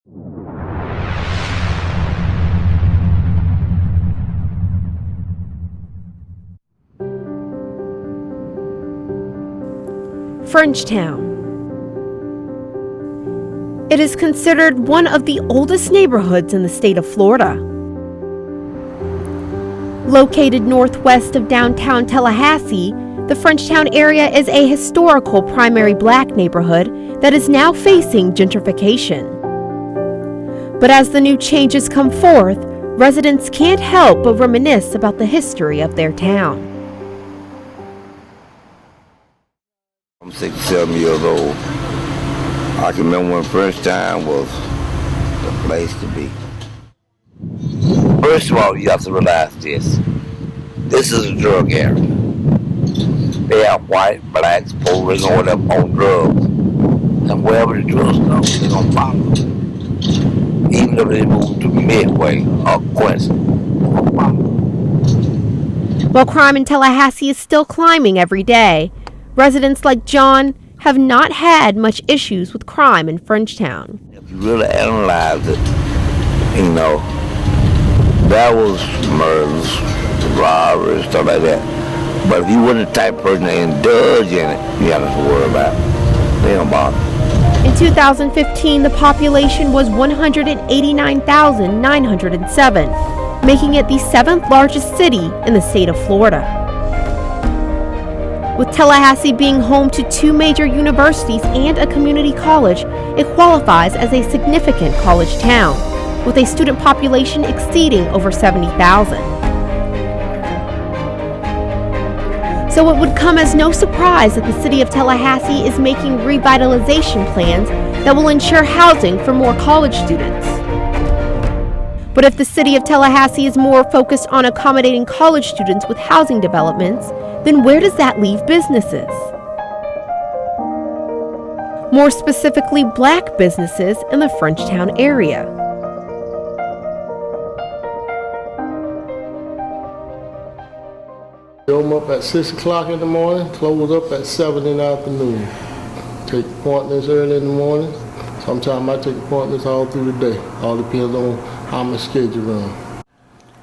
Frenchtown. It is considered one of the oldest neighborhoods in the state of Florida. Located northwest of downtown Tallahassee, the Frenchtown area is a historical primary black neighborhood that is now facing gentrification. But as the new changes come forth, residents can't help but reminisce about the history of their town. I'm 67 years old. I can remember when Frenchtown was the place to be. First of all, you have to realize this. This is a drug area. They have white, blacks, Puerto Rican, or whatever on drugs. And wherever the drugs go, they're going to follow. Even if they move to Midway or Quincy, they're going to follow. While crime in Tallahassee is still climbing every day, residents like John have not had much issues with crime in Frenchtown. If you really analyze it, there was murders, robberies, stuff like that. But if you weren't the type of person that indulge in it, you have nothing to worry about. They don't bother. In 2015, the population was 189,907, making it the 7th largest city in the state of Florida. With Tallahassee being home to 2 major universities and a community college, it qualifies as a significant college town, with a student population exceeding over 70,000. So it would come as no surprise that the city of Tallahassee is making revitalization plans that will ensure housing for more college students. But if the city of Tallahassee is more focused on accommodating college students with housing developments, then where does that leave businesses? More specifically, black businesses in the Frenchtown area. We open up at 6 o'clock in the morning, close up at 7 in the afternoon. Take appointments early in the morning. Sometimes I take appointments all through the day. All depends on how my schedule runs.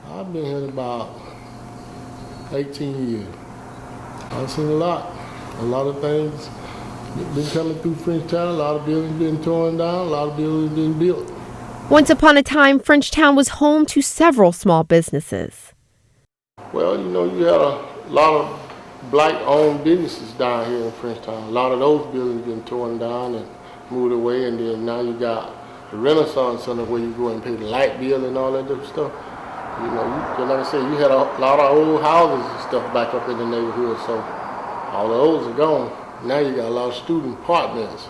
I've been here about 18 years. I've seen a lot of things been coming through Frenchtown, a lot of buildings being torn down, a lot of buildings being built. Once upon a time, Frenchtown was home to several small businesses. Well, you had a lot of black-owned businesses down here in Frenchtown. A lot of those buildings been torn down and moved away, and then now you got the Renaissance Center where you go and pay the light bill and all that different stuff. Like I said, you had a lot of old houses and stuff back up in the neighborhood, so all of those are gone. Now you got a lot of student apartments.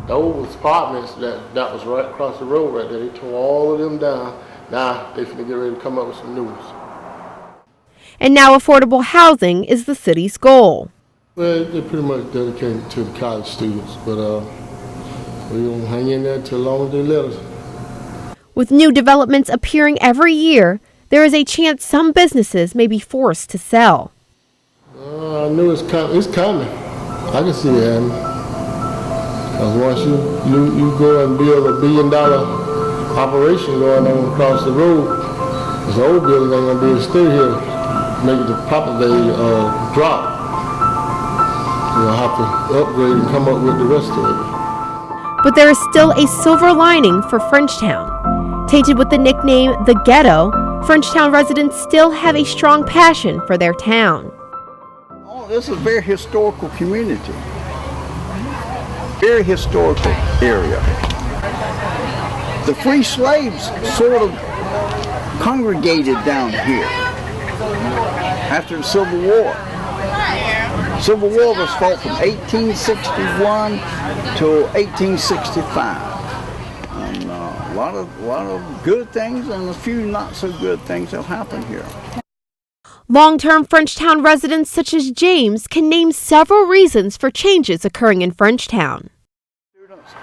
Those apartments that was right across the road right there, they tore all of them down. Now they finna get ready to come up with some new ones. And now affordable housing is the city's goal. Well, they're pretty much dedicated to the college students, but we're going to hang in there till long as they let us. With new developments appearing every year, there is a chance some businesses may be forced to sell. I knew it's coming. I can see it happening. Because once you go and build $1 billion operation going on across the road, this old building ain't going to be able to stay here, making the property value drop. You'll have to upgrade and come up with the rest of it. But there is still a silver lining for Frenchtown. Tainted with the nickname the Ghetto, Frenchtown residents still have a strong passion for their town. Oh, this is a very historical community. Very historical area. The free slaves sort of congregated down here after the Civil War. Civil War was fought from 1861 to 1865. And a lot of good things and a few not so good things have happened here. Long-term Frenchtown residents such as James can name several reasons for changes occurring in Frenchtown.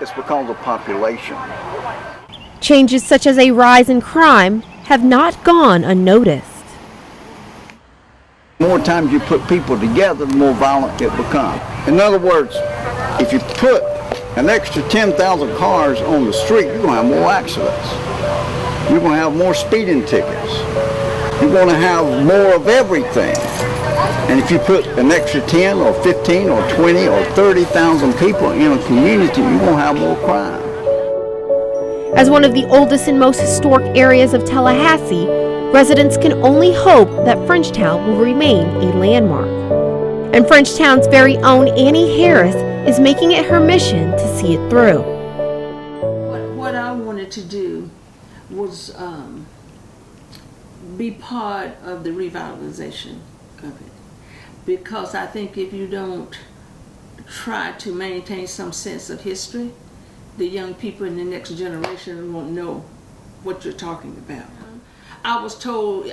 It's because of population. Changes such as a rise in crime have not gone unnoticed. The more times you put people together, the more violent it becomes. In other words, if you put an extra 10,000 cars on the street, you're going to have more accidents. You're going to have more speeding tickets. You're going to have more of everything. And if you put an extra 10 or 15 or 20 or 30,000 people in a community, you're going to have more crime. As one of the oldest and most historic areas of Tallahassee, residents can only hope that Frenchtown will remain a landmark. And Frenchtown's very own Annie Harris is making it her mission to see it through. What I wanted to do was be part of the revitalization of it. Because I think if you don't try to maintain some sense of history, the young people in the next generation won't know what you're talking about. I was told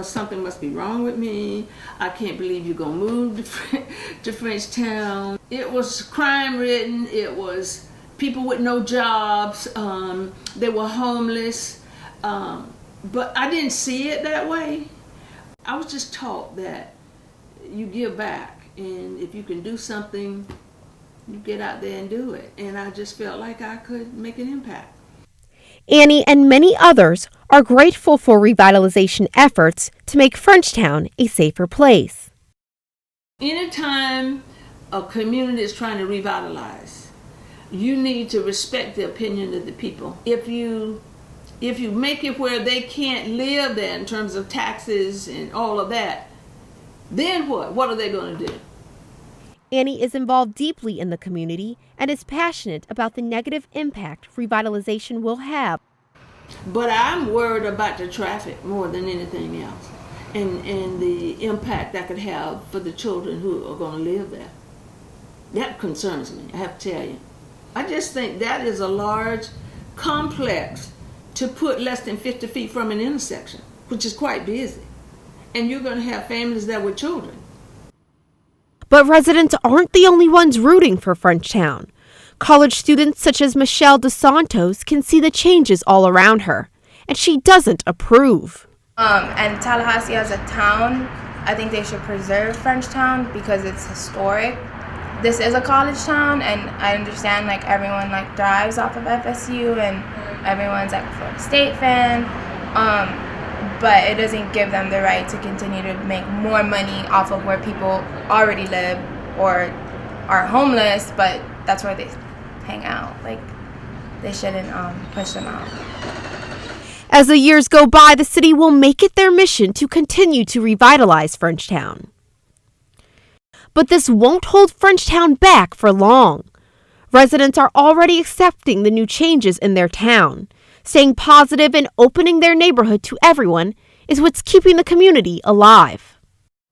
something must be wrong with me. I can't believe you're gonna move to Frenchtown. It was crime-ridden. It was people with no jobs. They were homeless. But I didn't see it that way. I was just taught that you give back, and if you can do something, you get out there and do it. And I just felt like I could make an impact. Annie and many others are grateful for revitalization efforts to make Frenchtown a safer place. Anytime a community is trying to revitalize, you need to respect the opinion of the people. If you make it where they can't live there in terms of taxes and all of that, then what? What are they going to do? Annie is involved deeply in the community and is passionate about the negative impact revitalization will have. But I'm worried about the traffic more than anything else, and the impact that could have for the children who are going to live there. That concerns me, I have to tell you. I just think that is a large complex to put less than 50 feet from an intersection, which is quite busy. And you're going to have families there with children. But residents aren't the only ones rooting for Frenchtown. College students such as Michelle DeSantos can see the changes all around her, and she doesn't approve. And Tallahassee as a town, I think they should preserve Frenchtown because it's historic. This is a college town, and I understand like everyone like thrives off of FSU, and everyone's like a Florida State fan. But it doesn't give them the right to continue to make more money off of where people already live or are homeless, but that's where they hang out. Like, they shouldn't push them out. As the years go by, the city will make it their mission to continue to revitalize Frenchtown. But this won't hold Frenchtown back for long. Residents are already accepting the new changes in their town. Staying positive and opening their neighborhood to everyone is what's keeping the community alive.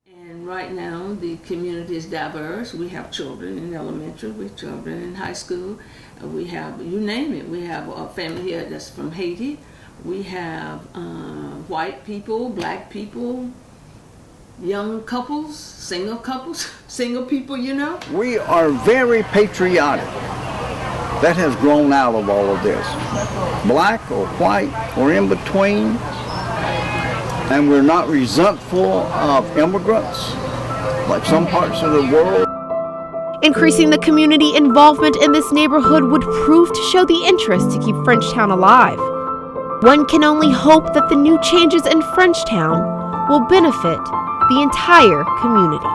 And right now, the community is diverse. We have children in elementary, we have children in high school. We have, you name it, we have a family here that's from Haiti. We have white people, black people, young couples, single people, you know. We are very patriotic. That has grown out of all of this. Black or white or in between. And we're not resentful of immigrants like some parts of the world. Increasing the community involvement in this neighborhood would prove to show the interest to keep Frenchtown alive. One can only hope that the new changes in Frenchtown will benefit the entire community.